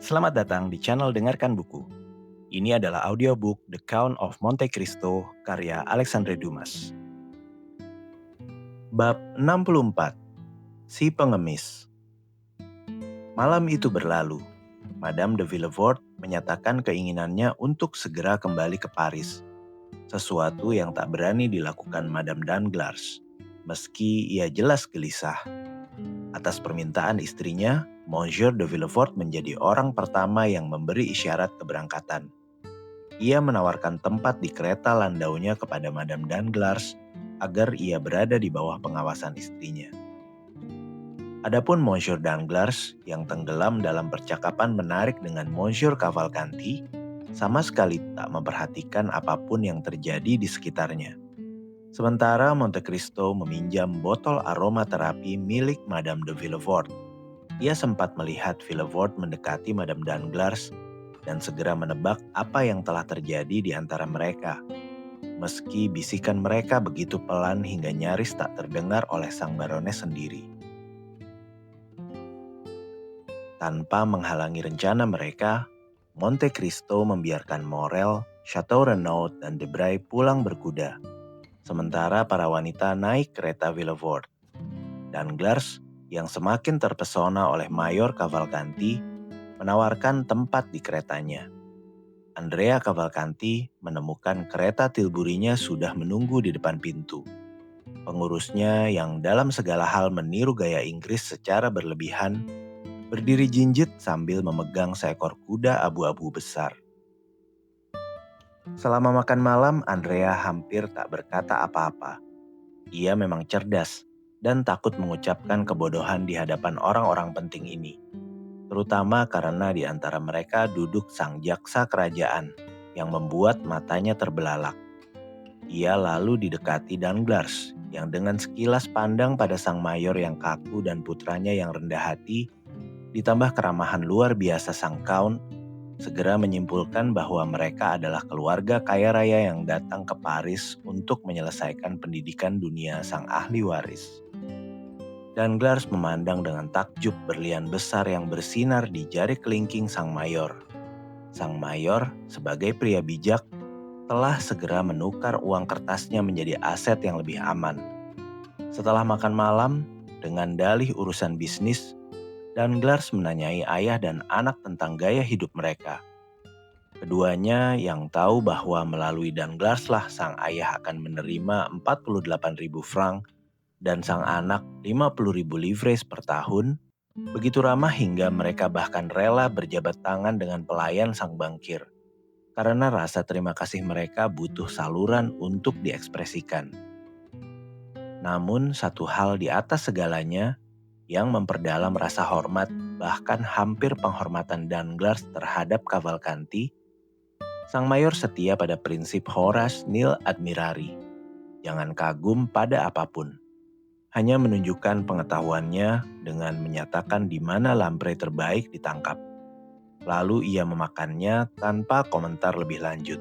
Selamat datang di channel Dengarkan Buku. Ini adalah audiobook The Count of Monte Cristo karya Alexandre Dumas. Bab 64, Si Pengemis. Malam itu berlalu. Madame de Villefort menyatakan keinginannya untuk segera kembali ke Paris. Sesuatu yang tak berani dilakukan Madame Danglars, meski ia jelas gelisah. Atas permintaan istrinya, Monsieur de Villefort menjadi orang pertama yang memberi isyarat keberangkatan. Ia menawarkan tempat di kereta landaunya kepada Madame Danglars agar ia berada di bawah pengawasan istrinya. Adapun Monsieur Danglars yang tenggelam dalam percakapan menarik dengan Monsieur Cavalcanti sama sekali tak memperhatikan apapun yang terjadi di sekitarnya. Sementara Monte Cristo meminjam botol aromaterapi milik Madame de Villefort. Ia sempat melihat Villefort mendekati Madame Danglars dan segera menebak apa yang telah terjadi di antara mereka. Meski bisikan mereka begitu pelan hingga nyaris tak terdengar oleh sang barones sendiri. Tanpa menghalangi rencana mereka, Monte Cristo membiarkan Morel, Chateau Renaud, dan Debray pulang berkuda. Sementara para wanita naik kereta Villefort. Danglars yang semakin terpesona oleh Mayor Cavalcanti menawarkan tempat di keretanya. Andrea Cavalcanti menemukan kereta Tilbury-nya sudah menunggu di depan pintu. Pengurusnya yang dalam segala hal meniru gaya Inggris secara berlebihan, berdiri jinjit sambil memegang seekor kuda abu-abu besar. Selama makan malam, Andrea hampir tak berkata apa-apa. Ia memang cerdas dan takut mengucapkan kebodohan di hadapan orang-orang penting ini. Terutama karena di antara mereka duduk sang jaksa kerajaan yang membuat matanya terbelalak. Ia lalu didekati Danglars yang dengan sekilas pandang pada sang mayor yang kaku dan putranya yang rendah hati, ditambah keramahan luar biasa sang Count, segera menyimpulkan bahwa mereka adalah keluarga kaya raya yang datang ke Paris untuk menyelesaikan pendidikan dunia sang ahli waris. Danglars memandang dengan takjub berlian besar yang bersinar di jari kelingking sang mayor. Sang mayor, sebagai pria bijak, telah segera menukar uang kertasnya menjadi aset yang lebih aman. Setelah makan malam, dengan dalih urusan bisnis, Danglars menanyai ayah dan anak tentang gaya hidup mereka. Keduanya yang tahu bahwa melalui Danglars lah sang ayah akan menerima 48.000 franc dan sang anak 50.000 livres per tahun, begitu ramah hingga mereka bahkan rela berjabat tangan dengan pelayan sang bankir. Karena rasa terima kasih mereka butuh saluran untuk diekspresikan. Namun satu hal di atas segalanya yang memperdalam rasa hormat bahkan hampir penghormatan Danglars terhadap Cavalcanti, sang mayor setia pada prinsip Horace nil admirari. Jangan kagum pada apapun. Hanya menunjukkan pengetahuannya dengan menyatakan di mana lamprey terbaik ditangkap. Lalu ia memakannya tanpa komentar lebih lanjut.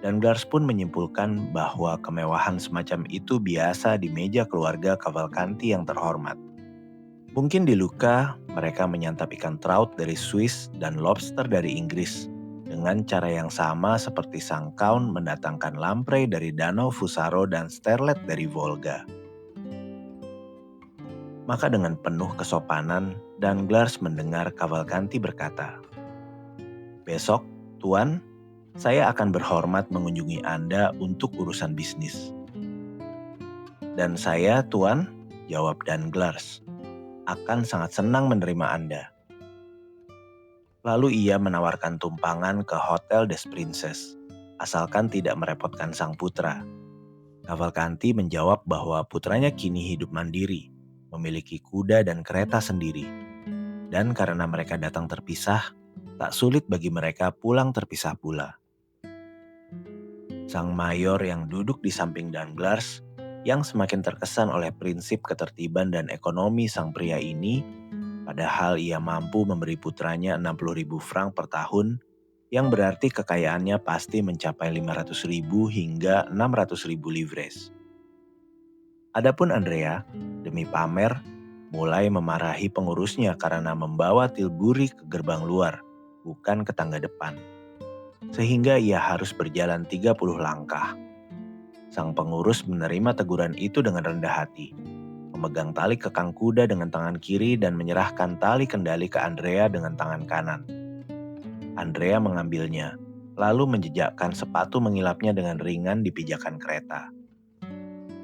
Danglars pun menyimpulkan bahwa kemewahan semacam itu biasa di meja keluarga Cavalcanti yang terhormat. Mungkin di Lucca mereka menyantap ikan trout dari Swiss dan lobster dari Inggris dengan cara yang sama seperti sang Count mendatangkan lamprey dari Danau Fusaro dan sterlet dari Volga. Maka dengan penuh kesopanan, Danglars mendengar Cavalcanti berkata, "Besok, Tuan, saya akan berhormat mengunjungi Anda untuk urusan bisnis." "Dan saya, Tuan," jawab Danglars, "akan sangat senang menerima Anda." Lalu ia menawarkan tumpangan ke Hotel des Princes, asalkan tidak merepotkan sang putra. Cavalcanti menjawab bahwa putranya kini hidup mandiri, memiliki kuda dan kereta sendiri. Dan karena mereka datang terpisah, tak sulit bagi mereka pulang terpisah pula. Sang mayor yang duduk di samping Danglars, yang semakin terkesan oleh prinsip ketertiban dan ekonomi sang pria ini, padahal ia mampu memberi putranya 60.000 franc per tahun, yang berarti kekayaannya pasti mencapai 500.000 hingga 600.000 livres. Adapun Andrea, demi pamer, mulai memarahi pengurusnya karena membawa Tilbury ke gerbang luar, bukan ke tangga depan. Sehingga ia harus berjalan 30 langkah. Sang pengurus menerima teguran itu dengan rendah hati, memegang tali kekang kuda dengan tangan kiri dan menyerahkan tali kendali ke Andrea dengan tangan kanan. Andrea mengambilnya, lalu menjejakkan sepatu mengilapnya dengan ringan di pijakan kereta.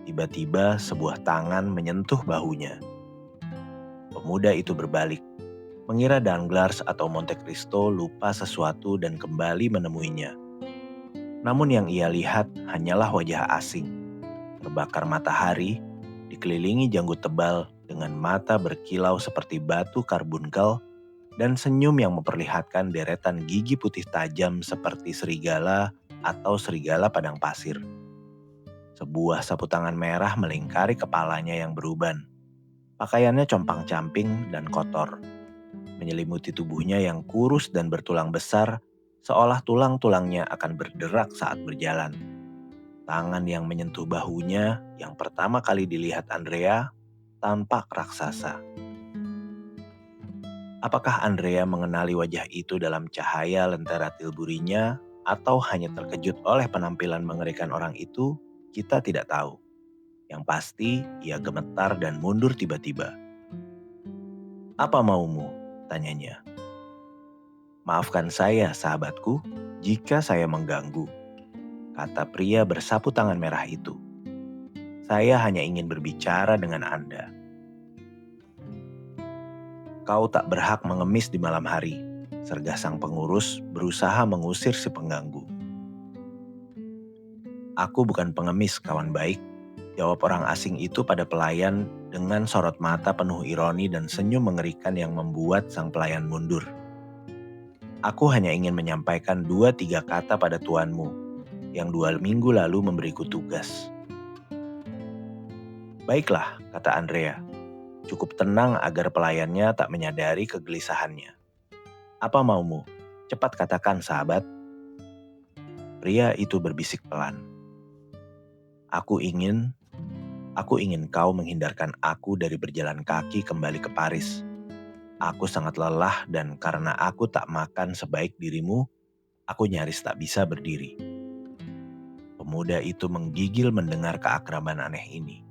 Tiba-tiba sebuah tangan menyentuh bahunya. Pemuda itu berbalik, mengira Danglars atau Monte Cristo lupa sesuatu dan kembali menemuinya. Namun yang ia lihat hanyalah wajah asing, terbakar matahari, dikelilingi janggut tebal dengan mata berkilau seperti batu karbunkel dan senyum yang memperlihatkan deretan gigi putih tajam seperti serigala atau serigala padang pasir. Sebuah sapu tangan merah melingkari kepalanya yang beruban. Pakaiannya compang-camping dan kotor, menyelimuti tubuhnya yang kurus dan bertulang besar, seolah tulang-tulangnya akan berderak saat berjalan. Tangan yang menyentuh bahunya yang pertama kali dilihat Andrea tampak raksasa. Apakah Andrea mengenali wajah itu dalam cahaya lentera Tilbury-nya atau hanya terkejut oleh penampilan mengerikan orang itu? Kita tidak tahu. Yang pasti, ia gemetar dan mundur tiba-tiba. "Apa maumu?" tanyanya. "Maafkan saya, sahabatku, jika saya mengganggu," kata pria bersapu tangan merah itu. "Saya hanya ingin berbicara dengan Anda." "Kau tak berhak mengemis di malam hari," sergah sang pengurus berusaha mengusir si pengganggu. "Aku bukan pengemis, kawan baik," jawab orang asing itu pada pelayan dengan sorot mata penuh ironi dan senyum mengerikan yang membuat sang pelayan mundur. "Aku hanya ingin menyampaikan 2-3 kata pada tuanmu, yang 2 minggu lalu memberiku tugas." "Baiklah," kata Andrea, cukup tenang agar pelayannya tak menyadari kegelisahannya. "Apa maumu? Cepat katakan, sahabat." Pria itu berbisik pelan. Aku ingin kau menghindarkan aku dari berjalan kaki kembali ke Paris. Aku sangat lelah dan karena aku tak makan sebaik dirimu, aku nyaris tak bisa berdiri." Pemuda itu menggigil mendengar keakraban aneh ini.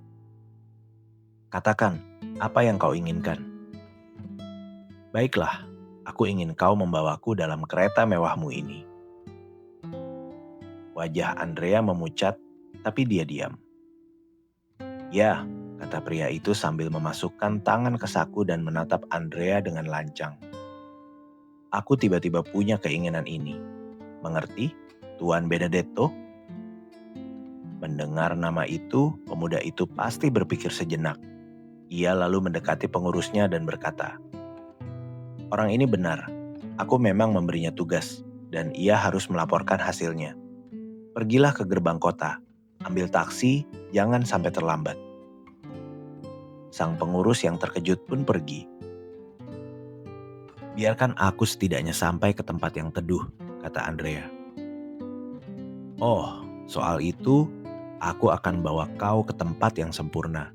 "Katakan, apa yang kau inginkan?" "Baiklah, aku ingin kau membawaku dalam kereta mewahmu ini." Wajah Andrea memucat, tapi dia diam. "Ya," kata pria itu sambil memasukkan tangan ke saku dan menatap Andrea dengan lancang. "Aku tiba-tiba punya keinginan ini. Mengerti, Tuan Benedetto?" Mendengar nama itu, pemuda itu pasti berpikir sejenak. Ia lalu mendekati pengurusnya dan berkata, "Orang ini benar. Aku memang memberinya tugas, dan ia harus melaporkan hasilnya. Pergilah ke gerbang kota, ambil taksi, jangan sampai terlambat." Sang pengurus yang terkejut pun pergi. "Biarkan aku setidaknya sampai ke tempat yang teduh," kata Andrea. "Oh, soal itu, aku akan bawa kau ke tempat yang sempurna,"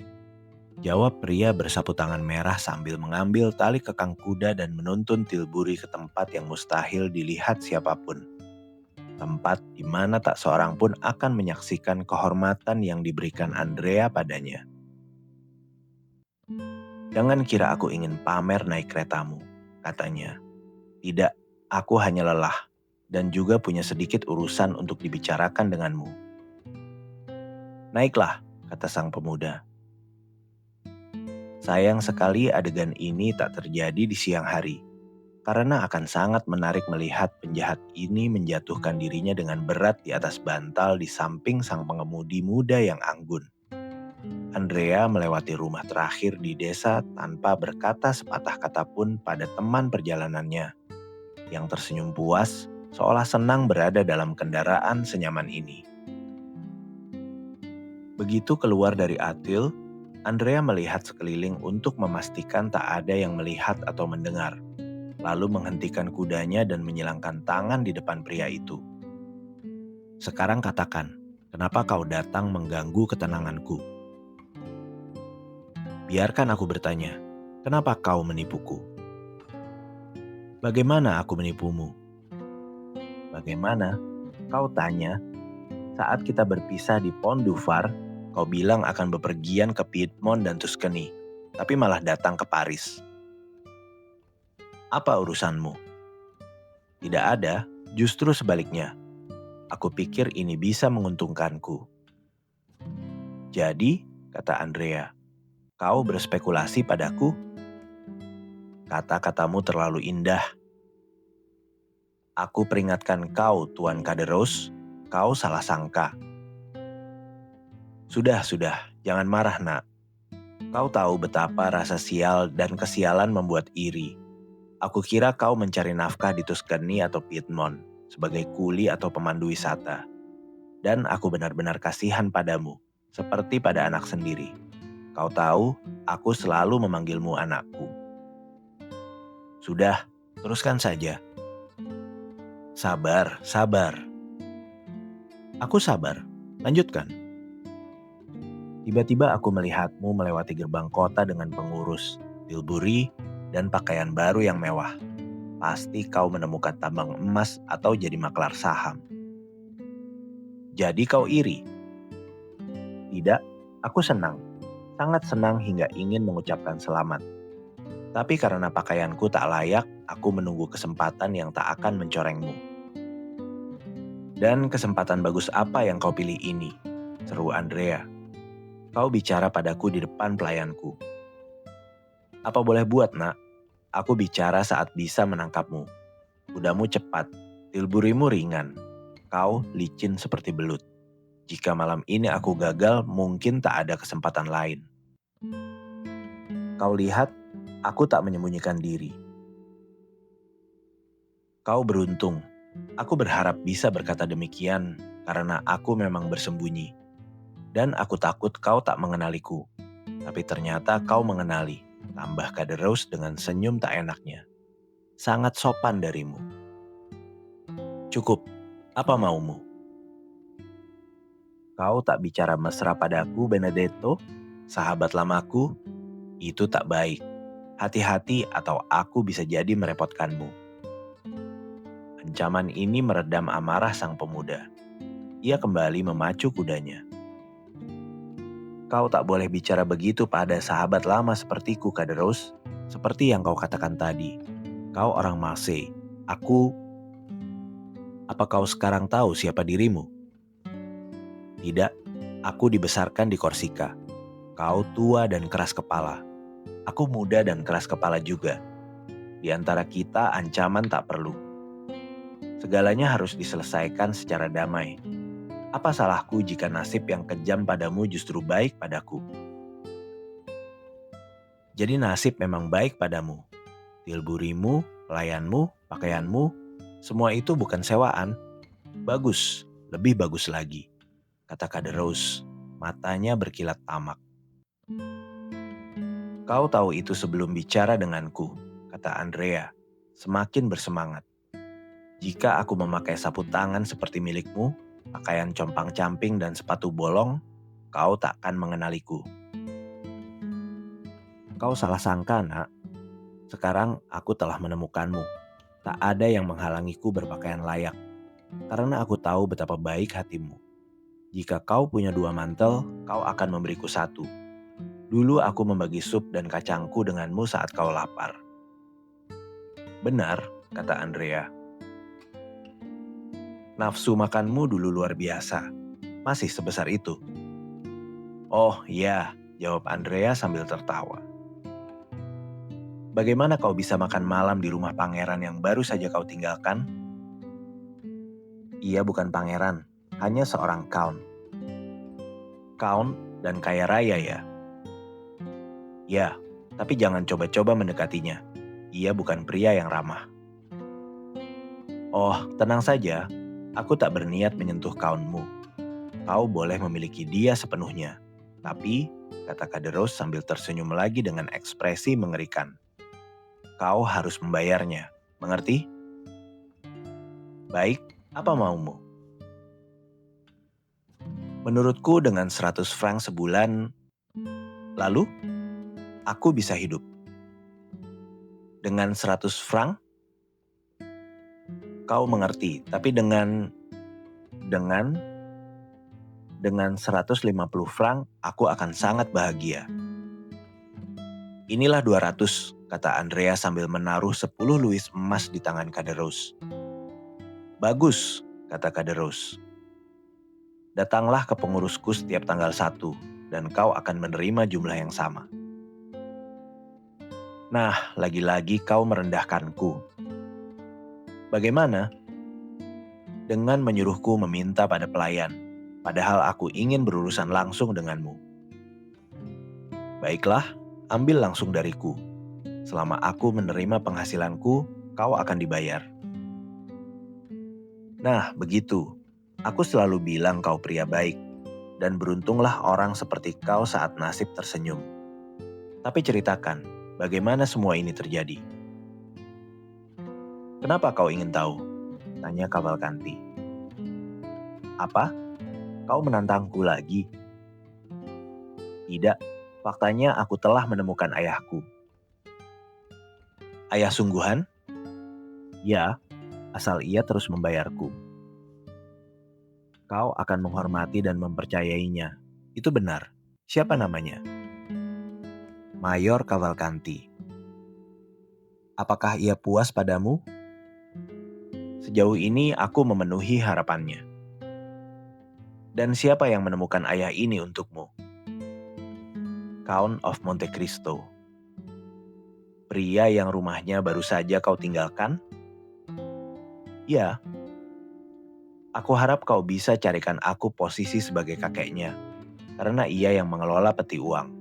jawab pria bersapu tangan merah sambil mengambil tali kekang kuda dan menuntun Tilbury ke tempat yang mustahil dilihat siapapun. Tempat di mana tak seorang pun akan menyaksikan kehormatan yang diberikan Andrea padanya. "Jangan kira aku ingin pamer naik keretamu," katanya. "Tidak, aku hanya lelah dan juga punya sedikit urusan untuk dibicarakan denganmu." "Naiklah," kata sang pemuda. Sayang sekali adegan ini tak terjadi di siang hari, karena akan sangat menarik melihat penjahat ini menjatuhkan dirinya dengan berat di atas bantal di samping sang pengemudi muda yang anggun. Andrea melewati rumah terakhir di desa tanpa berkata sepatah kata pun pada teman perjalanannya, yang tersenyum puas seolah senang berada dalam kendaraan senyaman ini. Begitu keluar dari Atil, Andrea melihat sekeliling untuk memastikan tak ada yang melihat atau mendengar, lalu menghentikan kudanya dan menyilangkan tangan di depan pria itu. "Sekarang katakan, kenapa kau datang mengganggu ketenanganku?" "Biarkan aku bertanya. Kenapa kau menipuku? Bagaimana aku menipumu? Bagaimana? Kau tanya, saat kita berpisah di Pont du Var, kau bilang akan bepergian ke Piedmont dan Tuscany, tapi malah datang ke Paris. Apa urusanmu? Tidak ada, justru sebaliknya. Aku pikir ini bisa menguntungkanku. Jadi, kata Andrea, kau berspekulasi padaku? Kata-katamu terlalu indah. Aku peringatkan kau, Tuan Kaderos, kau salah sangka. Sudah, jangan marah nak. Kau tahu betapa rasa sial dan kesialan membuat iri. Aku kira kau mencari nafkah di Tuscany atau Piedmont sebagai kuli atau pemandu wisata. Dan aku benar-benar kasihan padamu, seperti pada anak sendiri. Kau tahu, aku selalu memanggilmu anakku. Sudah, teruskan saja. Sabar. Aku sabar. Lanjutkan. Tiba-tiba aku melihatmu melewati gerbang kota dengan pengurus, Tilbury, dan pakaian baru yang mewah. Pasti kau menemukan tambang emas atau jadi maklar saham. Jadi kau iri? Tidak, aku senang. Sangat senang hingga ingin mengucapkan selamat. Tapi karena pakaianku tak layak, aku menunggu kesempatan yang tak akan mencorengmu. Dan kesempatan bagus apa yang kau pilih ini? Seru Andrea. Kau bicara padaku di depan pelayanku. Apa boleh buat nak? Aku bicara saat bisa menangkapmu. Kudamu cepat, tilburimu ringan. Kau licin seperti belut. Jika malam ini aku gagal, mungkin tak ada kesempatan lain. Kau lihat, aku tak menyembunyikan diri. Kau beruntung. Aku berharap bisa berkata demikian karena aku memang bersembunyi. Dan aku takut kau tak mengenaliku. Tapi ternyata kau mengenali, tambah Kaderos dengan senyum tak enaknya. Sangat sopan darimu. Cukup, apa maumu? Kau tak bicara mesra padaku, Benedetto, sahabat lamaku. Itu tak baik. Hati-hati atau aku bisa jadi merepotkanmu. Ancaman ini meredam amarah sang pemuda. Ia kembali memacu kudanya. Kau tak boleh bicara begitu pada sahabat lama sepertiku, Kaderos. Seperti yang kau katakan tadi. Kau orang Marseille. Aku... Apa kau sekarang tahu siapa dirimu? Tidak, aku dibesarkan di Korsika. Kau tua dan keras kepala. Aku muda dan keras kepala juga. Di antara kita ancaman tak perlu. Segalanya harus diselesaikan secara damai. Apa salahku jika nasib yang kejam padamu justru baik padaku? Jadi nasib memang baik padamu. Tilburimu, pelayanmu, pakaianmu, semua itu bukan sewaan. Bagus, lebih bagus lagi, kata Kaderos. Matanya berkilat tamak. Kau tahu itu sebelum bicara denganku, kata Andrea, semakin bersemangat. Jika aku memakai sapu tangan seperti milikmu, pakaian compang-camping dan sepatu bolong, kau takkan mengenaliku. Kau salah sangka, nak. Sekarang aku telah menemukanmu. Tak ada yang menghalangiku berpakaian layak, karena aku tahu betapa baik hatimu. Jika kau punya 2 mantel, kau akan memberiku 1. Dulu aku membagi sup dan kacangku denganmu saat kau lapar. Benar, kata Andrea. Nafsu makanmu dulu luar biasa. Masih sebesar itu. Oh iya, jawab Andrea sambil tertawa. Bagaimana kau bisa makan malam di rumah pangeran yang baru saja kau tinggalkan? Ia bukan pangeran, hanya seorang count. Count dan kaya raya ya? Ya, tapi jangan coba-coba mendekatinya. Ia bukan pria yang ramah. Oh, tenang saja. Aku tak berniat menyentuh countmu. Kau boleh memiliki dia sepenuhnya. Tapi, kata Kaderos sambil tersenyum lagi dengan ekspresi mengerikan. Kau harus membayarnya, mengerti? Baik, apa maumu? Menurutku dengan 100 franc sebulan, lalu aku bisa hidup. Dengan 100 franc? Kau mengerti, tapi dengan 150 franc aku akan sangat bahagia. Inilah 200, kata Andrea sambil menaruh 10 luis emas di tangan Kaderos. Bagus, kata Kaderos. Datanglah ke pengurusku setiap tanggal 1 dan kau akan menerima jumlah yang sama. Nah, lagi-lagi kau merendahkanku. Bagaimana? Dengan menyuruhku meminta pada pelayan, padahal aku ingin berurusan langsung denganmu. Baiklah, ambil langsung dariku. Selama aku menerima penghasilanku, kau akan dibayar. Nah, begitu. Aku selalu bilang kau pria baik, dan beruntunglah orang seperti kau saat nasib tersenyum. Tapi ceritakan, bagaimana semua ini terjadi? Kenapa kau ingin tahu? Tanya Cavalcanti. Apa? Kau menantangku lagi? Tidak, faktanya aku telah menemukan ayahku. Ayah sungguhan? Ya, asal ia terus membayarku. Kau akan menghormati dan mempercayainya. Itu benar. Siapa namanya? Mayor Cavalcanti. Apakah ia puas padamu? Sejauh ini aku memenuhi harapannya. Dan siapa yang menemukan ayah ini untukmu? Count of Monte Cristo. Pria yang rumahnya baru saja kau tinggalkan? Ya. Aku harap kau bisa carikan aku posisi sebagai kakeknya, karena ia yang mengelola peti uang.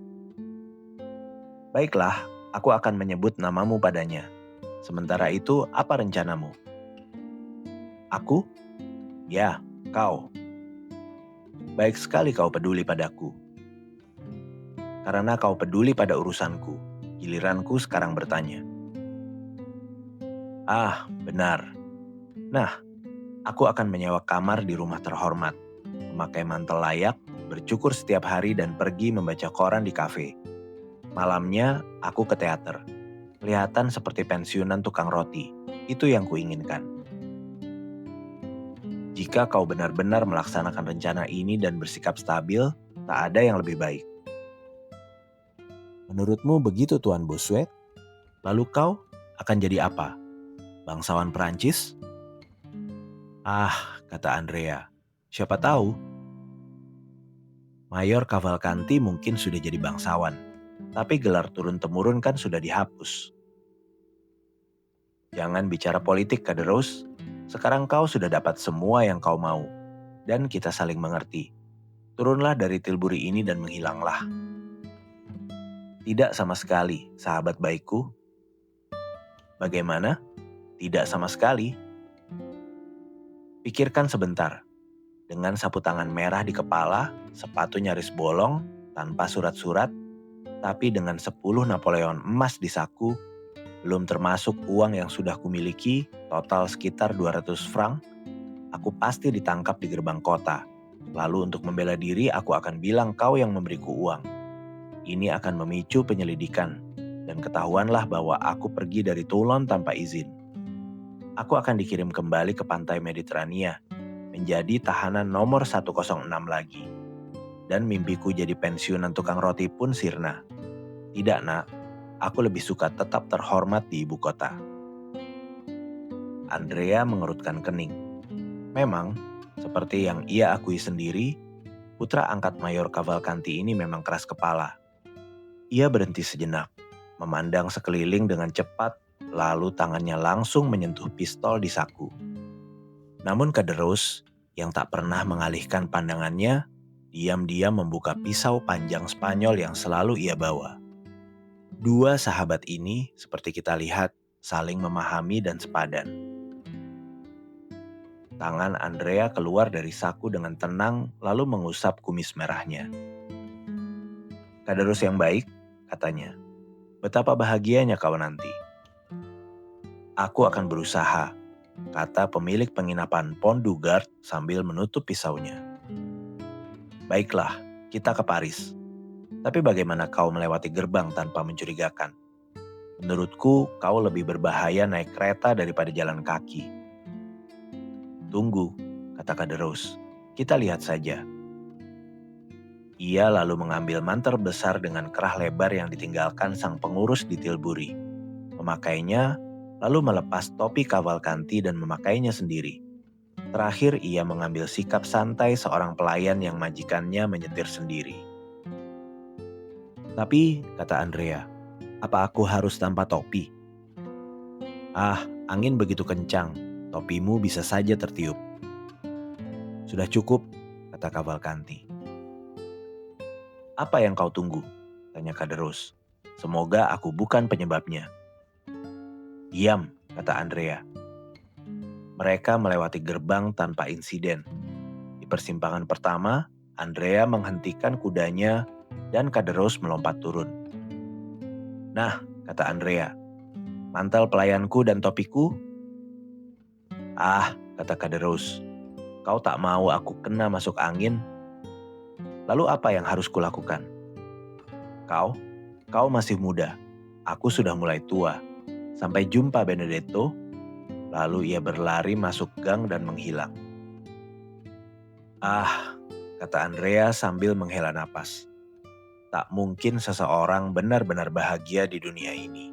Baiklah, aku akan menyebut namamu padanya. Sementara itu, apa rencanamu? Aku? Ya, kau. Baik sekali kau peduli padaku. Karena kau peduli pada urusanku, giliranku sekarang bertanya. Ah, benar. Nah, aku akan menyewa kamar di rumah terhormat, memakai mantel layak, bercukur setiap hari dan pergi membaca koran di kafe. Malamnya, aku ke teater. Kelihatan seperti pensiunan tukang roti. Itu yang kuinginkan. Jika kau benar-benar melaksanakan rencana ini dan bersikap stabil, tak ada yang lebih baik. Menurutmu begitu, Tuan Bossuet? Lalu kau akan jadi apa? Bangsawan Perancis? Ah, kata Andrea. Siapa tahu? Mayor Cavalcanti mungkin sudah jadi bangsawan, tapi gelar turun-temurun kan sudah dihapus. Jangan bicara politik, Kaderos. Sekarang kau sudah dapat semua yang kau mau, dan kita saling mengerti. Turunlah dari tilbury ini dan menghilanglah. Tidak sama sekali, sahabat baikku. Bagaimana? Tidak sama sekali. Pikirkan sebentar. Dengan sapu tangan merah di kepala, sepatu nyaris bolong, tanpa surat-surat, tapi dengan 10 Napoleon emas di saku, belum termasuk uang yang sudah kumiliki, total sekitar 200 franc, aku pasti ditangkap di gerbang kota. Lalu untuk membela diri, aku akan bilang kau yang memberiku uang. Ini akan memicu penyelidikan, dan ketahuanlah bahwa aku pergi dari Toulon tanpa izin. Aku akan dikirim kembali ke pantai Mediterania, menjadi tahanan nomor 106 lagi. Dan mimpiku jadi pensiunan tukang roti pun sirna. Tidak, nak. Aku lebih suka tetap terhormat di ibu kota. Andrea mengerutkan kening. Memang, seperti yang ia akui sendiri, putra angkat Mayor Cavalcanti ini memang keras kepala. Ia berhenti sejenak, memandang sekeliling dengan cepat, lalu tangannya langsung menyentuh pistol di saku. Namun Kaderos, yang tak pernah mengalihkan pandangannya, diam-diam membuka pisau panjang Spanyol yang selalu ia bawa. Dua sahabat ini, seperti kita lihat, saling memahami dan sepadan. Tangan Andrea keluar dari saku dengan tenang, lalu mengusap kumis merahnya. Kaderos yang baik, katanya. Betapa bahagianya kau nanti. Aku akan berusaha, kata pemilik penginapan Pont du Gard sambil menutup pisaunya. Baiklah, kita ke Paris. Tapi bagaimana kau melewati gerbang tanpa mencurigakan? Menurutku, kau lebih berbahaya naik kereta daripada jalan kaki. Tunggu, kata Kaderus. Kita lihat saja. Ia lalu mengambil mantel besar dengan kerah lebar yang ditinggalkan sang pengurus di Tilbury. Memakainya, lalu melepas topi Cavalcanti dan memakainya sendiri. Terakhir ia mengambil sikap santai seorang pelayan yang majikannya menyetir sendiri. Tapi, kata Andrea, apa aku harus tanpa topi? Ah, angin begitu kencang, topimu bisa saja tertiup. Sudah cukup, kata Cavalcanti. Apa yang kau tunggu? Tanya Kaderus. Semoga aku bukan penyebabnya. Diam, kata Andrea. Mereka melewati gerbang tanpa insiden. Di persimpangan pertama, Andrea menghentikan kudanya dan Kaderus melompat turun. Nah, kata Andrea, mantel pelayanku dan topiku? Ah, kata Kaderus, kau tak mau aku kena masuk angin? Lalu apa yang harus kulakukan? Kau masih muda. Aku sudah mulai tua. Sampai jumpa Benedetto. Lalu ia berlari masuk gang dan menghilang. Ah, kata Andrea sambil menghela napas. Tak mungkin seseorang benar-benar bahagia di dunia ini.